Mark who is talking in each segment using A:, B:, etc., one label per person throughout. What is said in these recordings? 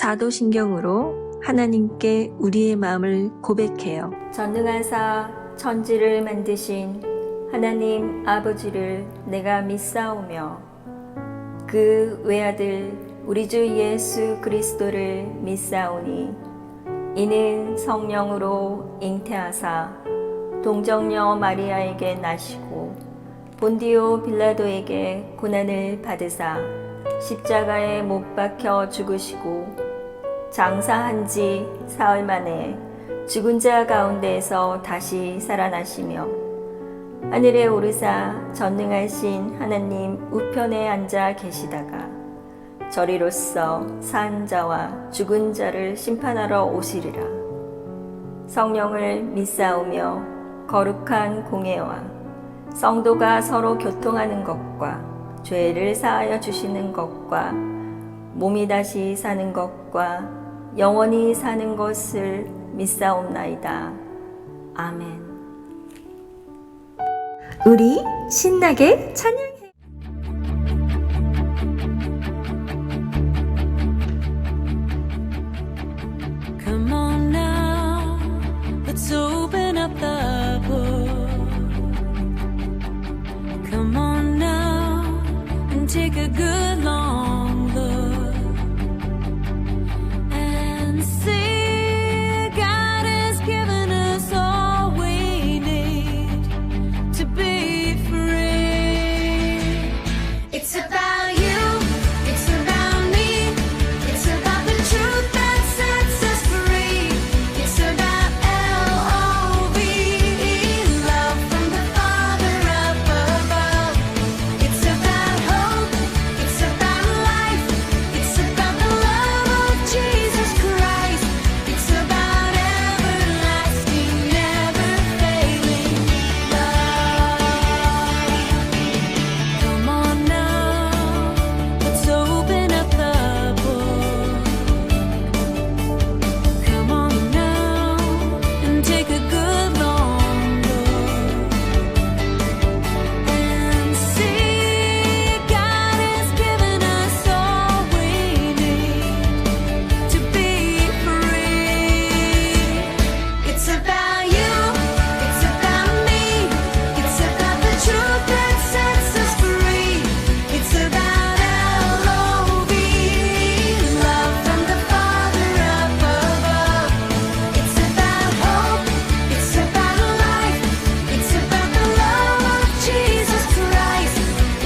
A: 사도신경으로 하나님께 우리의 마음을 고백해요.
B: 전능하사 천지를 만드신 하나님 아버지를 내가 믿사오며 그 외아들 우리 주 예수 그리스도를 믿사오니 이는 성령으로 잉태하사 동정녀 마리아에게 나시고 본디오 빌라도에게 고난을 받으사 십자가에 못 박혀 죽으시고 장사한 지 사흘 만에 죽은 자 가운데에서 다시 살아나시며 하늘에 오르사 전능하신 하나님 우편에 앉아 계시다가 저리로서 산 자와 죽은 자를 심판하러 오시리라. 성령을 믿사오며 거룩한 공회와 성도가 서로 교통하는 것과 죄를 사하여 주시는 것과 몸이 다시 사는 것과 영원히 사는 것을 믿사옵나이다. 아멘.
A: 우리 신나게 찬양해.
C: Come on now, let's open up the book. Come on now and take a good long look and see God has given us all we need to be free. It's about you, it's about me, it's about the truth that sets us free. It's about L-O-V-E, love from the Father up above. It's about hope, it's about life, it's about the love of Jesus Christ. It's about everlasting, never failing love. Come on now, let's open up the book. Come on now and take a good long look and see God has given us all we need to be free. It's about you, it's about me, it's about the truth that sets us free. It's about L-O-V-E, love from the Father up above. It's about hope, it's about life, it's about the love of Jesus Christ.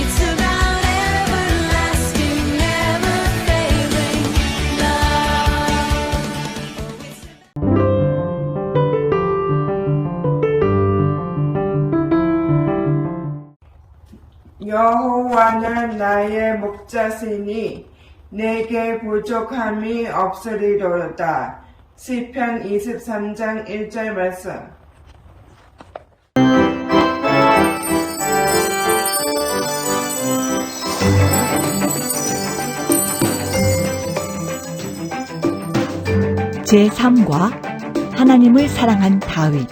C: It's about everlasting, never failing love.
D: 여호와는 나의 목자시니 내게 부족함이 없으리로다. 시편 23장 1절 말씀.
E: 제3과 하나님을 사랑한 다윗.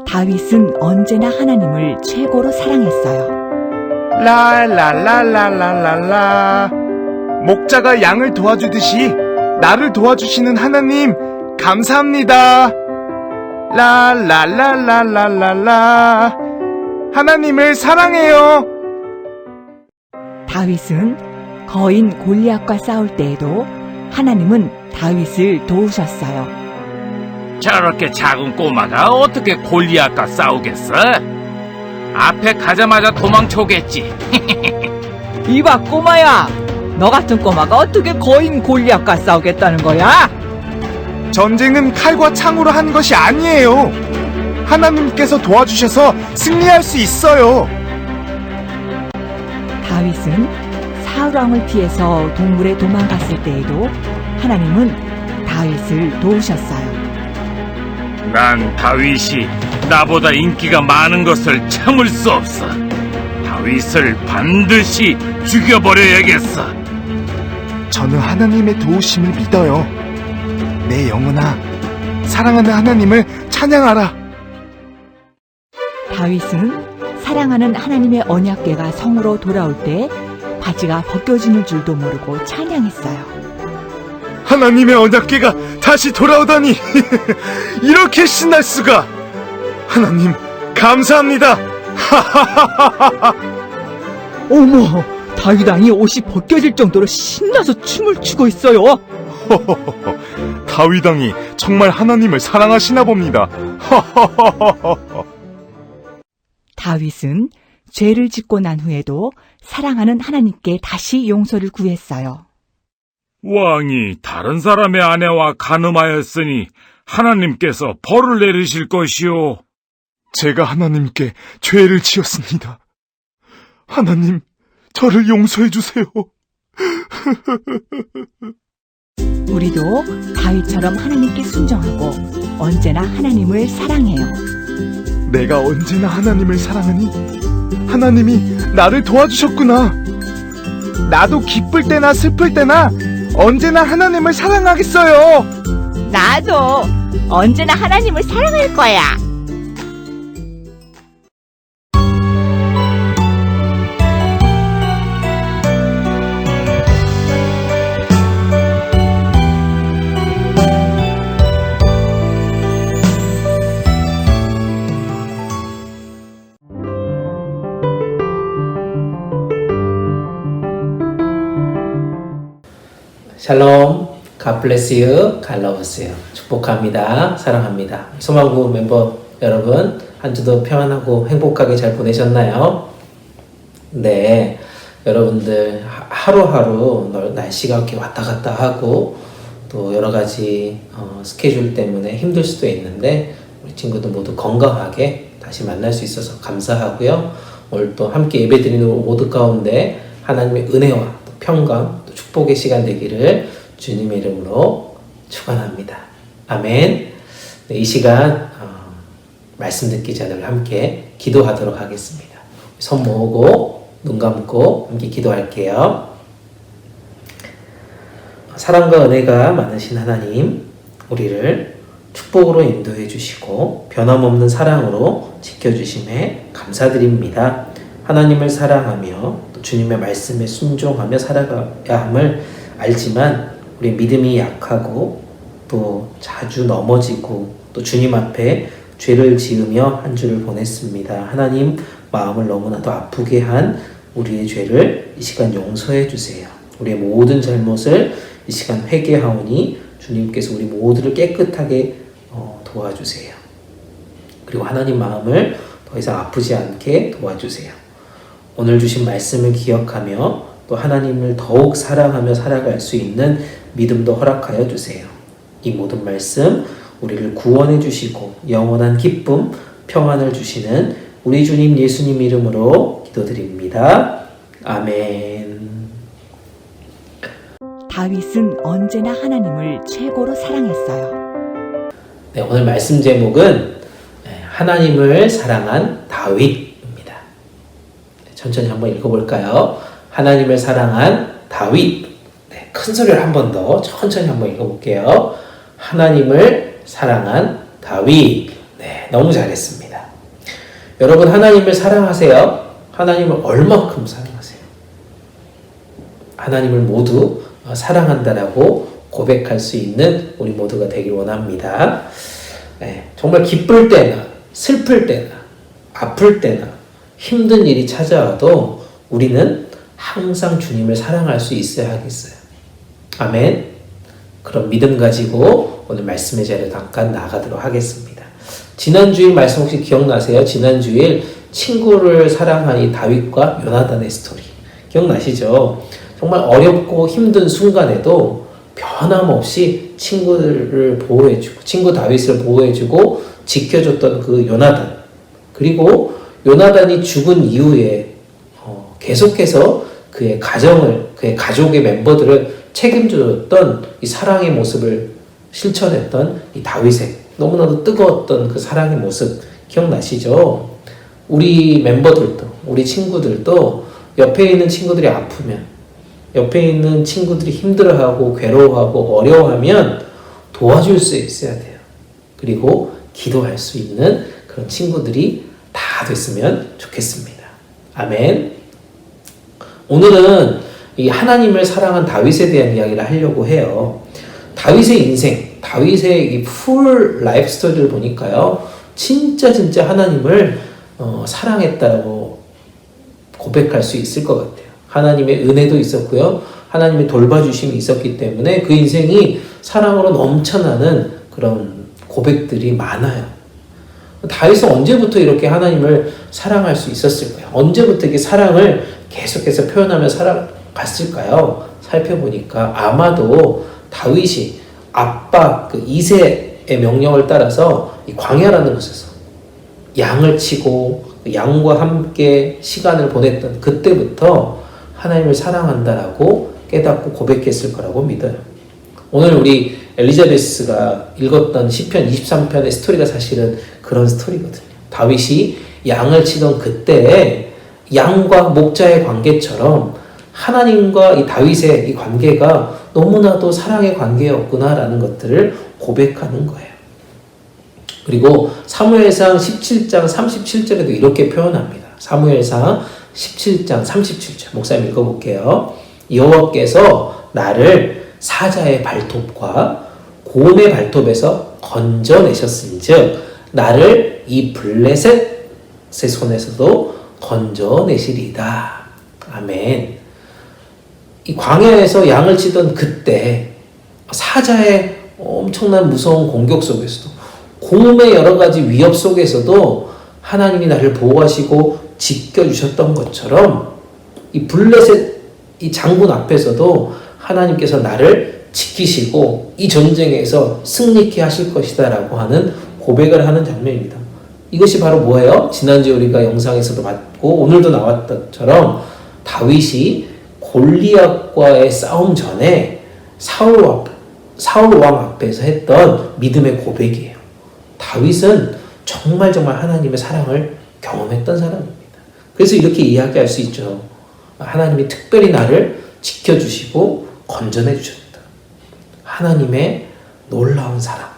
E: 다윗은 언제나 하나님을 최고로 사랑했어요.
F: 라라라라라라라. 목자가 양을 도와주듯이 나를 도와주시는 하나님 감사합니다. 라라라라라라라. 하나님을 사랑해요.
E: 다윗은 거인 골리앗과 싸울 때에도 하나님은 다윗을 도우셨어요.
G: 저렇게 작은 꼬마가 어떻게 골리앗과 싸우겠어? 앞에 가자마자 도망쳐오겠지.
H: 이봐 꼬마야, 너 같은 꼬마가 어떻게 거인 골리앗과 싸우겠다는 거야?
F: 전쟁은 칼과 창으로 한 것이 아니에요. 하나님께서 도와주셔서 승리할 수 있어요.
E: 다윗은 사울왕을 피해서 동굴에 도망갔을 때에도 하나님은 다윗을 도우셨어요.
G: 난 다윗이 나보다 인기가 많은 것을 참을 수 없어. 다윗을 반드시 죽여버려야겠어.
F: 저는 하나님의 도우심을 믿어요. 내 영혼아, 사랑하는 하나님을 찬양하라.
E: 다윗은 사랑하는 하나님의 언약궤가 성으로 돌아올 때 바지가 벗겨지는 줄도 모르고 찬양했어요.
F: 하나님의 언약궤가 다시 돌아오다니 이렇게 신날 수가. 하나님 감사합니다.
E: 어머, 다윗 왕이 옷이 벗겨질 정도로 신나서 춤을 추고 있어요.
F: 다윗 왕이 정말 하나님을 사랑하시나 봅니다.
E: 다윗은 죄를 짓고 난 후에도 사랑하는 하나님께 다시 용서를 구했어요.
G: 왕이 다른 사람의 아내와 간음하였으니 하나님께서 벌을 내리실 것이요.
F: 제가 하나님께 죄를 지었습니다. 하나님, 저를 용서해 주세요.
E: 우리도 다윗처럼 하나님께 순종하고 언제나 하나님을 사랑해요.
F: 내가 언제나 하나님을 사랑하니 하나님이 나를 도와주셨구나. 나도 기쁠 때나 슬플 때나 언제나 하나님을 사랑하겠어요.
H: 나도 언제나 하나님을 사랑할 거야.
I: 샬롬, God bless you, God loves you. 축복합니다. 사랑합니다. 소망구 멤버 여러분, 한 주도 평안하고 행복하게 잘 보내셨나요? 네, 여러분들 하루하루 날씨가 이렇게 왔다 갔다 하고 또 여러 가지 스케줄 때문에 힘들 수도 있는데 우리 친구들 모두 건강하게 다시 만날 수 있어서 감사하고요. 오늘 또 함께 예배드리는 모두 가운데 하나님의 은혜와 또 평강, 또 축복의 시간 되기를 주님의 이름으로 축원합니다. 아멘. 네, 이 시간 말씀 듣기 전에 함께 기도하도록 하겠습니다. 손 모으고 눈 감고 함께 기도할게요. 사랑과 은혜가 많으신 하나님, 우리를 축복으로 인도해 주시고 변함없는 사랑으로 지켜주심에 감사드립니다. 하나님을 사랑하며 또 주님의 말씀에 순종하며 살아가야 함을 알지만 우리 믿음이 약하고 또 자주 넘어지고 또 주님 앞에 죄를 지으며 한 주를 보냈습니다. 하나님, 마음을 너무나도 아프게 한 우리의 죄를 이 시간 용서해 주세요. 우리의 모든 잘못을 이 시간 회개하오니 주님께서 우리 모두를 깨끗하게 도와주세요. 그리고 하나님 마음을 더 이상 아프지 않게 도와주세요. 오늘 주신 말씀을 기억하며 또 하나님을 더욱 사랑하며 살아갈 수 있는 믿음도 허락하여 주세요. 이 모든 말씀 우리를 구원해 주시고 영원한 기쁨, 평안을 주시는 우리 주님 예수님 이름으로 기도드립니다. 아멘.
E: 다윗은 언제나 하나님을 최고로 사랑했어요.
I: 네, 오늘 말씀 제목은 하나님을 사랑한 다윗입니다. 천천히 한번 읽어볼까요? 하나님을 사랑한 다윗. 네, 큰 소리를 한 번 더 천천히 한번 읽어볼게요. 하나님을 사랑한 다윗. 네, 너무 잘했습니다. 여러분, 하나님을 사랑하세요? 하나님을 얼마큼 사랑하세요? 하나님을 모두 사랑한다라고 고백할 수 있는 우리 모두가 되길 원합니다. 네, 정말 기쁠 때나 슬플 때나 아플 때나 힘든 일이 찾아와도 우리는 항상 주님을 사랑할 수 있어야 하겠어요. 아멘. 그런 믿음 가지고 오늘 말씀의 자리로 잠깐 나가도록 하겠습니다. 지난주일 말씀 혹시 기억나세요? 지난주일 친구를 사랑한 이 다윗과 요나단의 스토리 기억나시죠? 정말 어렵고 힘든 순간에도 변함없이 친구를 보호해주고 친구 다윗을 보호해주고 지켜줬던 그 요나단, 그리고 요나단이 죽은 이후에 계속해서 그의 가정을, 그의 가족의 멤버들을 책임져줬던 이 사랑의 모습을 실천했던 이 다윗의 너무나도 뜨거웠던 그 사랑의 모습 기억나시죠? 우리 멤버들도, 우리 친구들도 옆에 있는 친구들이 아프면, 옆에 있는 친구들이 힘들어하고 괴로워하고 어려워하면 도와줄 수 있어야 돼요. 그리고 기도할 수 있는 그런 친구들이 다 됐으면 좋겠습니다. 아멘. 오늘은 이 하나님을 사랑한 다윗에 대한 이야기를 하려고 해요. 다윗의 인생, 다윗의 이 풀 라이프 스토리를 보니까요, 진짜 하나님을 사랑했다라고 고백할 수 있을 것 같아요. 하나님의 은혜도 있었고요, 하나님의 돌봐주심이 있었기 때문에 그 인생이 사랑으로 넘쳐나는 그런 고백들이 많아요. 다윗은 언제부터 이렇게 하나님을 사랑할 수 있었을까요? 언제부터 이렇게 사랑을 계속해서 표현하며 살아갔을까요? 살펴보니까 아마도 다윗이 아빠 그 이새의 명령을 따라서 이 광야라는 곳에서 양을 치고 양과 함께 시간을 보냈던 그때부터 하나님을 사랑한다라고 깨닫고 고백했을 거라고 믿어요. 오늘 우리 엘리자베스가 읽었던 시편 23편의 스토리가 사실은 그런 스토리거든요. 다윗이 양을 치던 그때에 양과 목자의 관계처럼 하나님과 이 다윗의 이 관계가 너무나도 사랑의 관계였구나라는 것들을 고백하는 거예요. 그리고 사무엘상 17장 37절에도 이렇게 표현합니다. 사무엘상 17장 37절 목사님 읽어볼게요. 여호와께서 나를 사자의 발톱과 곰의 발톱에서 건져내셨은즉 나를 이 블레셋의 손에서도 건져내시리다. 아멘. 이 광야에서 양을 치던 그때 사자의 엄청난 무서운 공격 속에서도 곰의 여러 가지 위협 속에서도 하나님이 나를 보호하시고 지켜주셨던 것처럼 이 블레셋 이 장군 앞에서도 하나님께서 나를 지키시고 이 전쟁에서 승리케 하실 것이다 라고 하는 고백을 하는 장면입니다. 이것이 바로 뭐예요? 지난주에 우리가 영상에서도 봤고 오늘도 나왔던 것처럼 다윗이 골리앗과의 싸움 전에 사울 왕 앞에서 했던 믿음의 고백이에요. 다윗은 정말 하나님의 사랑을 경험했던 사람입니다. 그래서 이렇게 이야기할 수 있죠. 하나님이 특별히 나를 지켜주시고 건져내 주셨다. 하나님의 놀라운 사랑.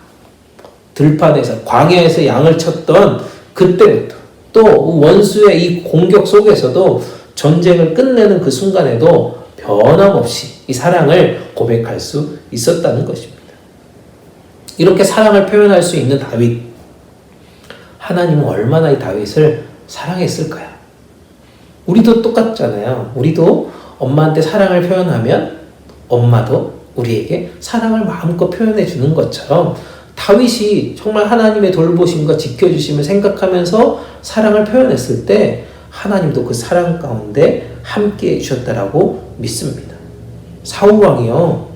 I: 들판에서 광야에서 양을 쳤던 그때부터 또 원수의 이 공격 속에서도 전쟁을 끝내는 그 순간에도 변함없이 이 사랑을 고백할 수 있었다는 것입니다. 이렇게 사랑을 표현할 수 있는 다윗. 하나님은 얼마나 이 다윗을 사랑했을까요? 우리도 똑같잖아요. 우리도 엄마한테 사랑을 표현하면 엄마도 우리에게 사랑을 마음껏 표현해 주는 것처럼 다윗이 정말 하나님의 돌보심과 지켜주심을 생각하면서 사랑을 표현했을 때 하나님도 그 사랑 가운데 함께 해주셨다라고 믿습니다. 사울 왕이요,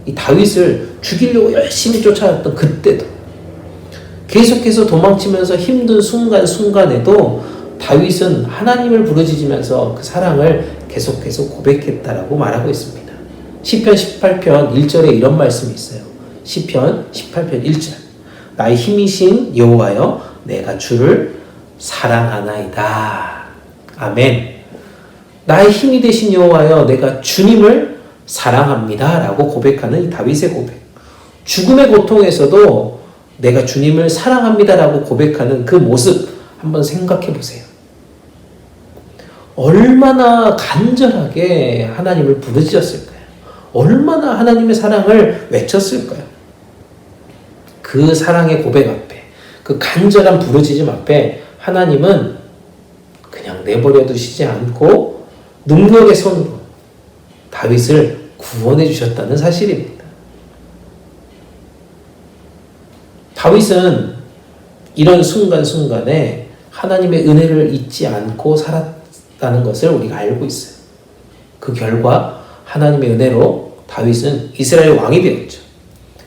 I: 이 다윗을 죽이려고 열심히 쫓아왔던 그때도 계속해서 도망치면서 힘든 순간에도 다윗은 하나님을 부르짖으면서 그 사랑을 계속해서 고백했다라고 말하고 있습니다. 시편 18편 1절에 이런 말씀이 있어요. 시편 18편 1절. 나의 힘이신 여호와여 내가 주를 사랑하나이다. 아멘. 나의 힘이 되신 여호와여 내가 주님을 사랑합니다 라고 고백하는 이 다윗의 고백. 죽음의 고통에서도 내가 주님을 사랑합니다 라고 고백하는 그 모습 한번 생각해 보세요. 얼마나 간절하게 하나님을 부르짖었을까요? 얼마나 하나님의 사랑을 외쳤을까요? 그 사랑의 고백 앞에, 그 간절한 부르짖음 앞에 하나님은 그냥 내버려 두시지 않고 능력의 손으로 다윗을 구원해 주셨다는 사실입니다. 다윗은 이런 순간순간에 하나님의 은혜를 잊지 않고 살았다는 것을 우리가 알고 있어요. 그 결과 하나님의 은혜로 다윗은 이스라엘 왕이 되었죠.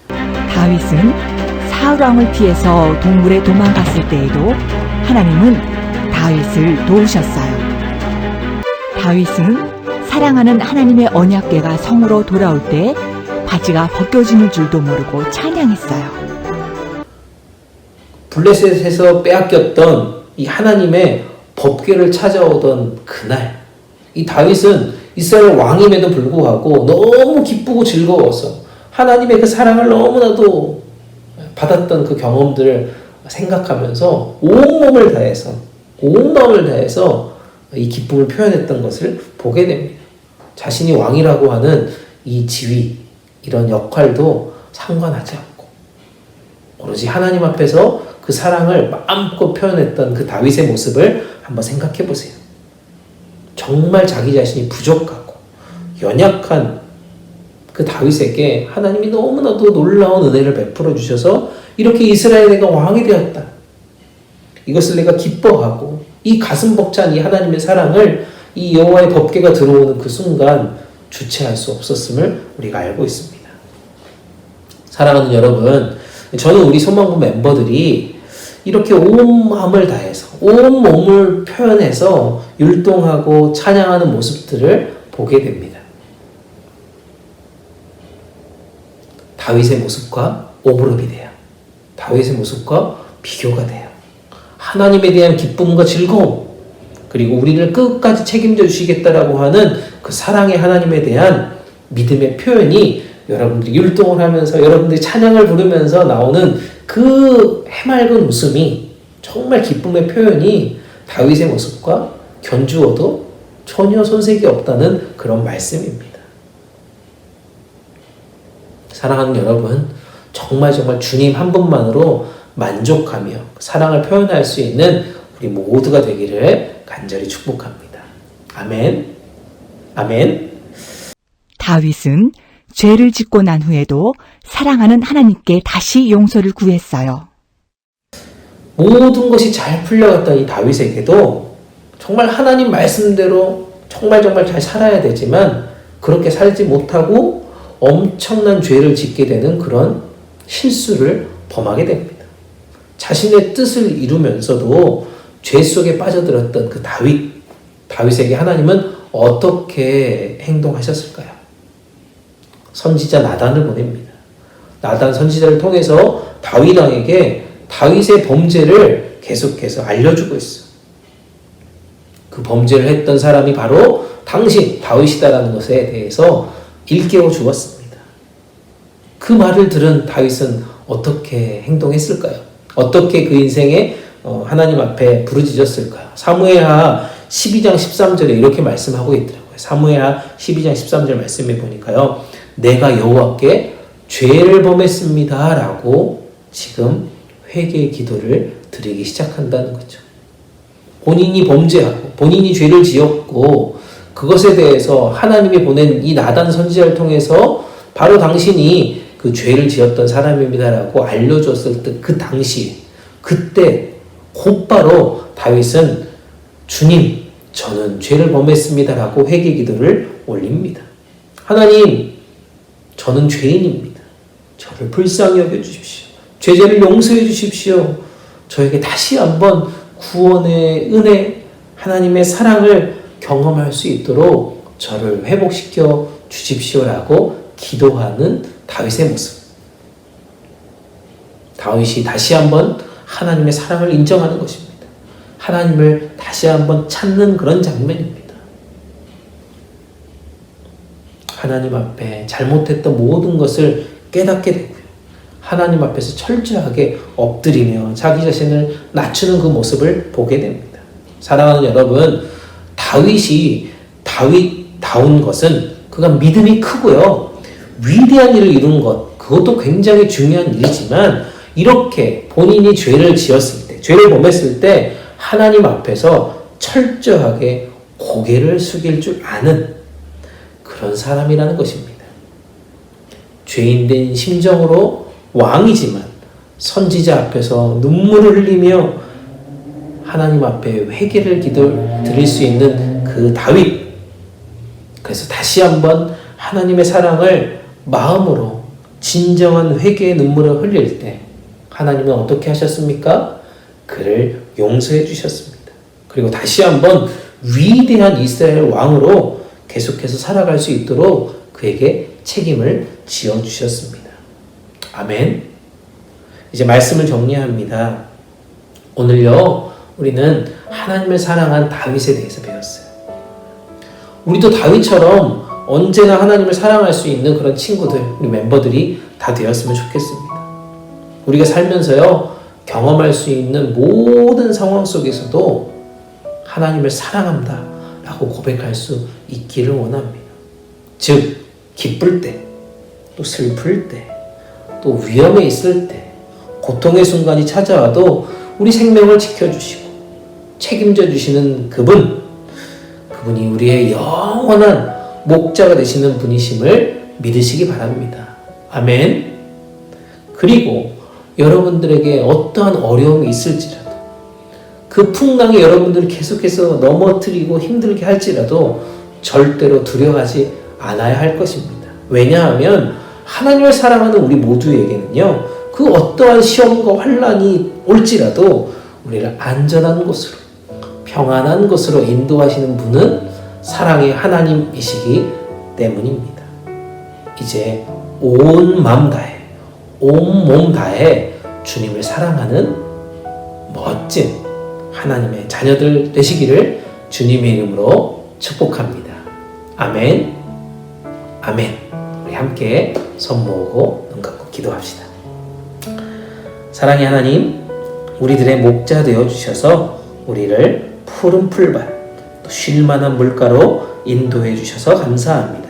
J: 다윗은 사울 왕을 피해서 동굴에 도망갔을 때에도 하나님은 다윗을 도우셨어요. 다윗은 사랑하는 하나님의 언약궤가 성으로 돌아올 때 바지가 벗겨지는 줄도 모르고 찬양했어요.
I: 블레셋에서 빼앗겼던 이 하나님의 법궤를 찾아오던 그날, 이 다윗은 이스라엘 왕임에도 불구하고 너무 기쁘고 즐거워서 하나님의 그 사랑을 너무나도 받았던 그 경험들을 생각하면서 온 마음을 다해서 이 기쁨을 표현했던 것을 보게 됩니다. 자신이 왕이라고 하는 이 지위, 이런 역할도 상관하지 않고 오로지 하나님 앞에서 그 사랑을 마음껏 표현했던 그 다윗의 모습을 한번 생각해 보세요. 정말 자기 자신이 부족하고 연약한 그 다윗에게 하나님이 너무나도 놀라운 은혜를 베풀어 주셔서 이렇게 이스라엘의 내가 왕이 되었다. 이것을 내가 기뻐하고 이 가슴 벅찬 이 하나님의 사랑을 이 여호와의 법궤가 들어오는 그 순간 주체할 수 없었음을 우리가 알고 있습니다. 사랑하는 여러분, 저는 우리 소망부 멤버들이 이렇게 온 마음을 다해서 온 몸을 표현해서 율동하고 찬양하는 모습들을 보게 됩니다. 다윗의 모습과 오버랩이 돼요. 다윗의 모습과 비교가 돼요. 하나님에 대한 기쁨과 즐거움, 그리고 우리를 끝까지 책임져 주시겠다라고 하는 그 사랑의 하나님에 대한 믿음의 표현이 여러분들이 율동을 하면서 여러분들이 찬양을 부르면서 나오는 그 해맑은 웃음이 정말 기쁨의 표현이 다윗의 모습과 견주어도 전혀 손색이 없다는 그런 말씀입니다. 사랑하는 여러분, 정말 주님 한 분만으로 만족하며 사랑을 표현할 수 있는 우리 모두가 되기를 간절히 축복합니다. 아멘. 아멘.
J: 다윗은 죄를 짓고 난 후에도 사랑하는 하나님께 다시 용서를 구했어요.
I: 모든 것이 잘 풀려갔던 이 다윗에게도 정말 하나님 말씀대로 정말 잘 살아야 되지만 그렇게 살지 못하고 엄청난 죄를 짓게 되는 그런 실수를 범하게 됩니다. 자신의 뜻을 이루면서도 죄 속에 빠져들었던 그 다윗에게 하나님은 어떻게 행동하셨을까요? 선지자 나단을 보냅니다. 나단 선지자를 통해서 다윗 왕에게 다윗의 범죄를 계속해서 알려주고 있어요. 그 범죄를 했던 사람이 바로 당신 다윗이다라는 것에 대해서 일깨워 주었습니다. 그 말을 들은 다윗은 어떻게 행동했을까요? 어떻게 그 인생에 하나님 앞에 부르짖었을까요? 사무엘하 12장 13절에 이렇게 말씀하고 있더라고요. 사무엘하 12장 13절 말씀해 보니까요. 내가 여호와께 죄를 범했습니다 라고 지금 회개의 기도를 드리기 시작한다는 거죠. 본인이 범죄하고 본인이 죄를 지었고 그것에 대해서 하나님이 보낸 이 나단 선지자를 통해서 바로 당신이 그 죄를 지었던 사람입니다라고 알려줬을 때 그 당시 그때 곧바로 다윗은 주님 저는 죄를 범했습니다라고 회개 기도를 올립니다. 하나님 저는 죄인입니다. 저를 불쌍히 여겨주십시오. 죄를 용서해 주십시오. 저에게 다시 한번 구원의 은혜 하나님의 사랑을 경험할 수 있도록 저를 회복시켜 주십시오라고 기도하는 다윗의 모습. 다윗이 다시 한번 하나님의 사랑을 인정하는 것입니다. 하나님을 다시 한번 찾는 그런 장면입니다. 하나님 앞에 잘못했던 모든 것을 깨닫게 되고요. 하나님 앞에서 철저하게 엎드리며 자기 자신을 낮추는 그 모습을 보게 됩니다. 사랑하는 여러분, 다윗이 다윗다운 것은 그가 믿음이 크고요. 위대한 일을 이룬 것, 그것도 굉장히 중요한 일이지만 이렇게 본인이 죄를 지었을 때, 죄를 범했을 때 하나님 앞에서 철저하게 고개를 숙일 줄 아는 그런 사람이라는 것입니다. 죄인된 심정으로 왕이지만 선지자 앞에서 눈물을 흘리며 하나님 앞에 회개를 드릴 수 있는 그 다윗. 그래서 다시 한번 하나님의 사랑을 마음으로 진정한 회개의 눈물을 흘릴 때 하나님은 어떻게 하셨습니까? 그를 용서해 주셨습니다. 그리고 다시 한번 위대한 이스라엘 왕으로 계속해서 살아갈 수 있도록 그에게 책임을 지어주셨습니다. 아멘. 이제 말씀을 정리합니다. 오늘요, 우리는 하나님을 사랑한 다윗에 대해서 배웠어요. 우리도 다윗처럼 언제나 하나님을 사랑할 수 있는 그런 친구들, 우리 멤버들이 다 되었으면 좋겠습니다. 우리가 살면서요, 경험할 수 있는 모든 상황 속에서도 하나님을 사랑한다 라고 고백할 수 있기를 원합니다. 즉 기쁠 때, 또 슬플 때, 또 위험에 있을 때, 고통의 순간이 찾아와도 우리 생명을 지켜주시고 책임져 주시는 그분이 우리의 영원한 목자가 되시는 분이심을 믿으시기 바랍니다. 아멘. 그리고 여러분들에게 어떠한 어려움이 있을지라도, 그 풍랑이 여러분들을 계속해서 넘어뜨리고 힘들게 할지라도 절대로 두려워하지 않아야 할 것입니다. 왜냐하면 하나님을 사랑하는 우리 모두에게는요, 그 어떠한 시험과 환난이 올지라도 우리를 안전한 곳으로, 평안한 곳으로 인도하시는 분은 사랑의 하나님이시기 때문입니다. 이제 온 마음 다해, 온 몸 다해 주님을 사랑하는 멋진 하나님의 자녀들 되시기를 주님의 이름으로 축복합니다. 아멘. 아멘. 우리 함께 손 모으고 눈 감고 기도합시다. 사랑의 하나님, 우리들의 목자 되어 주셔서 우리를 푸른 풀밭, 또 쉴만한 물가로 인도해 주셔서 감사합니다.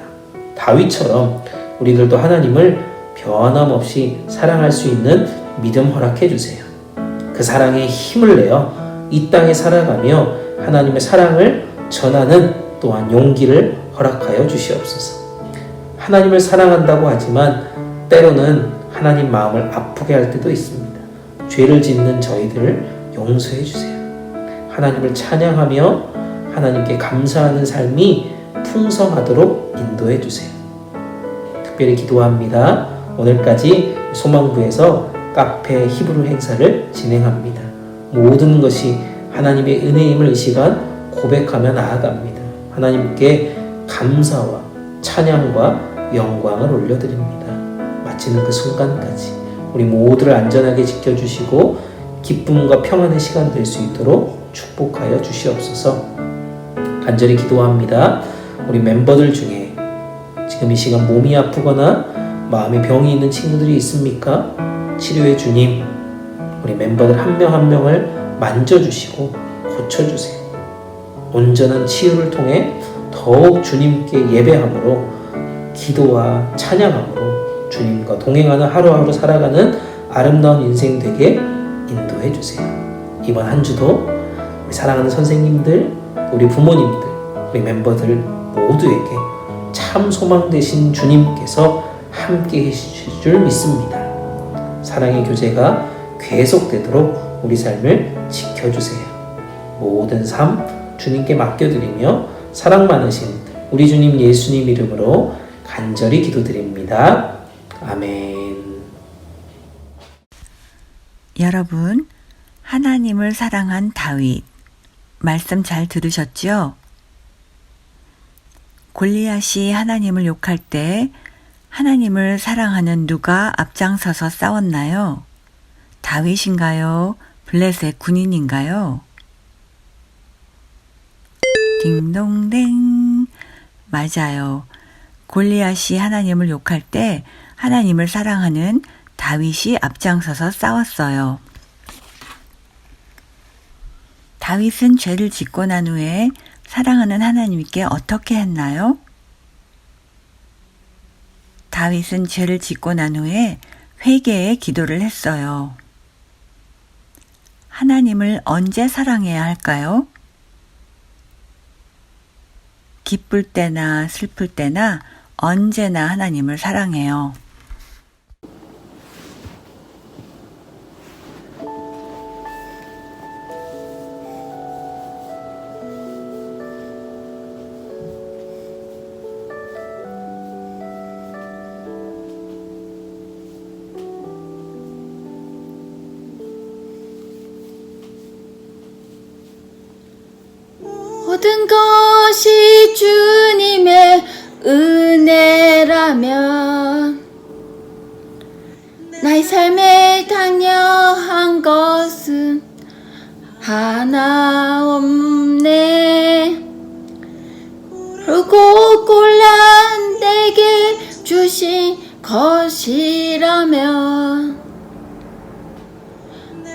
I: 다윗처럼 우리들도 하나님을 변함없이 사랑할 수 있는 믿음 허락해 주세요. 그 사랑에 힘을 내어 이 땅에 살아가며 하나님의 사랑을 전하는 또한 용기를 허락하여 주시옵소서. 하나님을 사랑한다고 하지만 때로는 하나님 마음을 아프게 할 때도 있습니다. 죄를 짓는 저희들을 용서해 주세요. 하나님을 찬양하며 하나님께 감사하는 삶이 풍성하도록 인도해 주세요. 특별히 기도합니다. 오늘까지 소망부에서 카페 히브리 행사를 진행합니다. 모든 것이 하나님의 은혜임을 이 시간 고백하며 나아갑니다. 하나님께 감사와 찬양과 영광을 올려드립니다. 마치는 그 순간까지 우리 모두를 안전하게 지켜주시고 기쁨과 평안의 시간 될 수 있도록 축복하여 주시옵소서. 간절히 기도합니다. 우리 멤버들 중에 지금 이 시간 몸이 아프거나 마음에 병이 있는 친구들이 있습니까? 치료의 주님, 우리 멤버들 한 명 한 명을 만져주시고 고쳐주세요. 온전한 치유를 통해 더욱 주님께 예배함으로, 기도와 찬양함으로 주님과 동행하는 하루하루 살아가는 아름다운 인생 되게 인도해 주세요. 이번 한 주도 우리 사랑하는 선생님들, 우리 부모님들, 우리 멤버들 모두에게 참 소망 되신 주님께서 함께 해주실 줄 믿습니다. 사랑의 교제가 계속되도록 우리 삶을 지켜주세요. 모든 삶 주님께 맡겨드리며 사랑 많으신 우리 주님 예수님 이름으로 간절히 기도드립니다. 아멘.
A: 여러분, 하나님을 사랑한 다윗, 말씀 잘 들으셨죠? 골리앗이 하나님을 욕할 때 하나님을 사랑하는 누가 앞장서서 싸웠나요? 다윗인가요? 블레셋 군인인가요? 딩동댕. 맞아요. 골리앗이 하나님을 욕할 때 하나님을 사랑하는 다윗이 앞장서서 싸웠어요. 다윗은 죄를 짓고 난 후에 사랑하는 하나님께 어떻게 했나요? 다윗은 죄를 짓고 난 후에 회개의 기도를 했어요. 하나님을 언제 사랑해야 할까요? 기쁠 때나 슬플 때나 언제나 하나님을 사랑해요.
C: 모든 것이 주님의 은혜라면 나의 삶에 당연한 것은 하나 없네. 그리고 골라 내게 주신 것이라면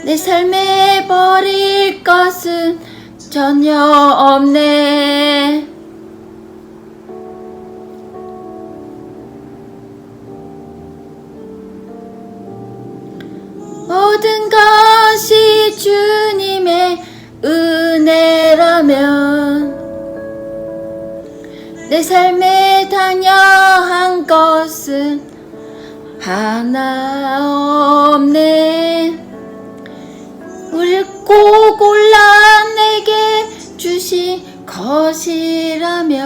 C: 내 삶에 버릴 것은 전혀 없네.
B: 주님의 은혜라면 내 삶에 당연한 것은 하나 없네. 옳고 골라 내게 주신 것이라면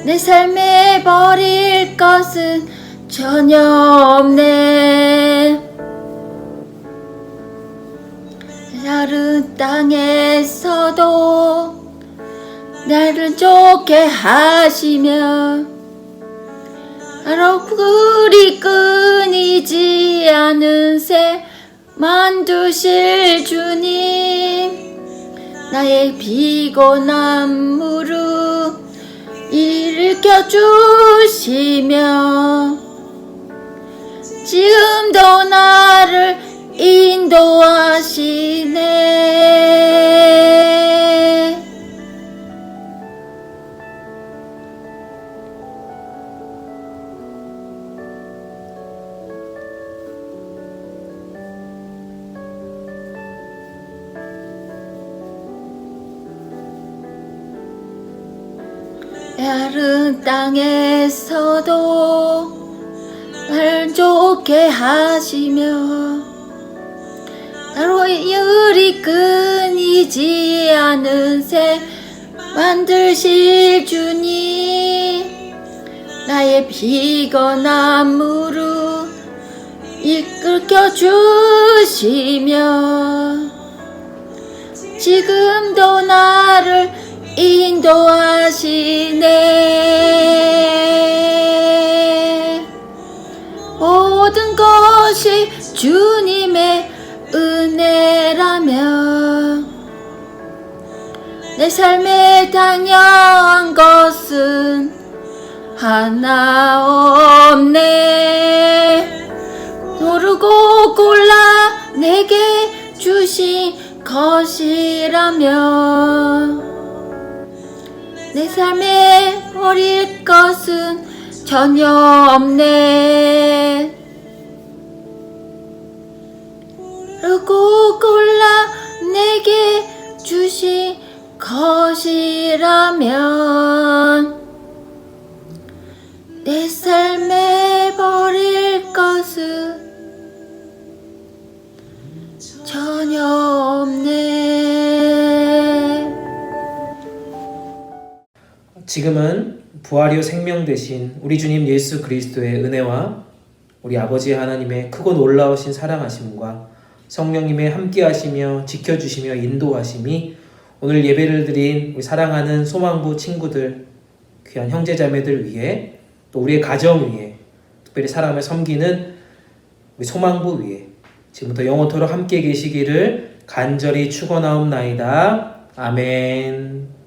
B: 내 삶에 버릴 것은 전혀 없네. 다른 땅에서도 나를 좋게 하시며 바로 그리 끊이지 않은 새 만드실 주님, 나의 피곤한 무릎 일으켜 주시며 지금도 나를 인도하시네. 다른 땅에서도 날 좋게 하시며 나로 열이 끊이지 않은 새 만드실 주님, 나의 피곤한 무릎 이끌켜 주시며 지금도 나를 인도하시네. 모든 것이 주님의 은혜라면 내 삶에 당연한 것은 하나 없네. 고르고 골라 내게 주신 것이라면 내 삶에 버릴 것은 전혀 없네. 고르고 골라 내게 주신 것이라면 내 삶에 버릴 것은 전혀 없네.
I: 지금은 부활이요 생명 되신 우리 주님 예수 그리스도의 은혜와 우리 아버지 하나님의 크고 놀라우신 사랑하심과 성령님의 함께하시며 지켜주시며 인도하심이 오늘 예배를 드린 우리 사랑하는 소망부 친구들, 귀한 형제자매들 위해 또 우리의 가정 위에 특별히 사랑하며 섬기는 우리 소망부 위에 지금부터 영원토록 함께 계시기를 간절히 축원하옵나이다. 아멘.